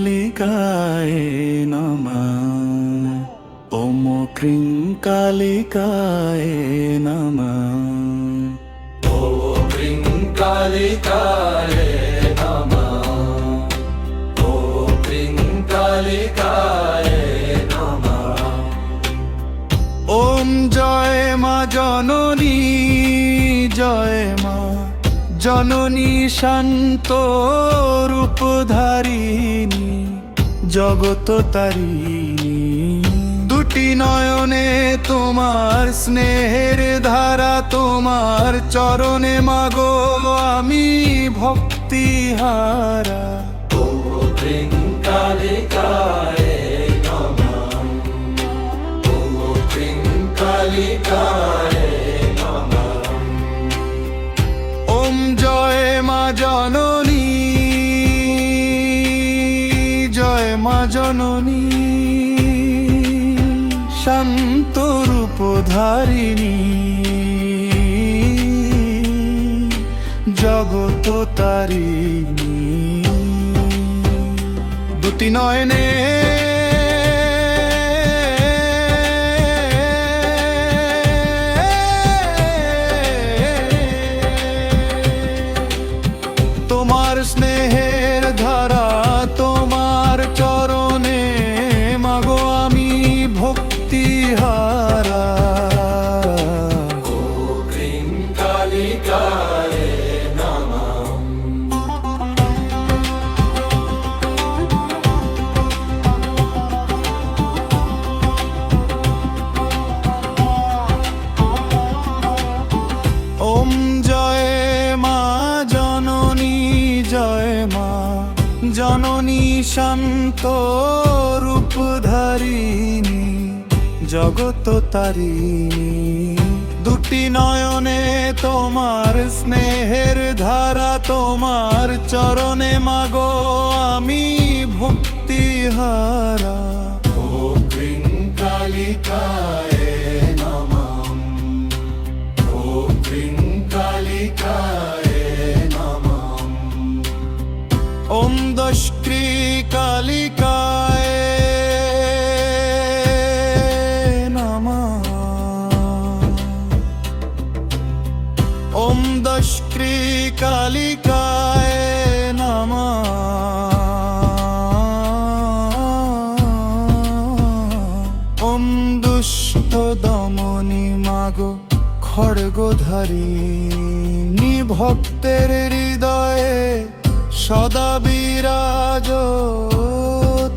কালিকায় নমঃ। ওম ক্রিং কালিকায় নমঃ। ওম ক্রিং কালিকায় নমঃ। ওম ক্রিং কালিকায় নমঃ। ওম জয় মা জননী, জয় মা জননী শান্ত রূপধারিণী জগত তারিণী। দুটি নয়নে তোমার স্নেহের ধারা, তোমার চরণে মাগো আমি ভক্তি হারা। ওম ক্রিং কালিকায় নমঃ। ওম ক্রিং কালিকায় নমঃ। ওম জয় মা জননী, জয় মা জননী শান্ত রূপধারিণী জগত তারিণী। দুটি নয়নে তোমার স্নেহের ধারা, তোমার চরণে মাগো আমি ভক্তি হারা। ওম ক্রিং কালিকায় নমঃ। ওম জয় মা জননী, জয় মা জননী শান্ত রূপধারিণী জগত তারিণী। দুটি নয়নে তোমার স্নেহের ধারা, তোমার চরণে মাগো আমি ভক্তি হারা। ওম ক্রিং কালিকায় নমঃ। ওম ক্রিং কালিকায় নমঃ। ওম দশক্রি কালিকায় নমঃ। ওম দশক্রি কালিকায় নমঃ। ওম দুষ্ট দমনী মাগো খড়গধারিণী ভক্তের হৃদয়ে সদা বিরাজ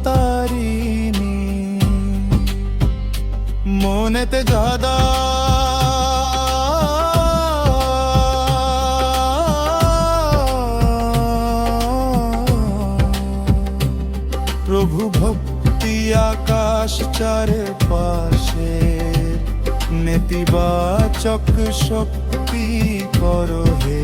তারিণী। মনেতে যাদা প্রভু ভক্তি আকাশ চারে পাশে নেতিবাচক শক্তি করো হে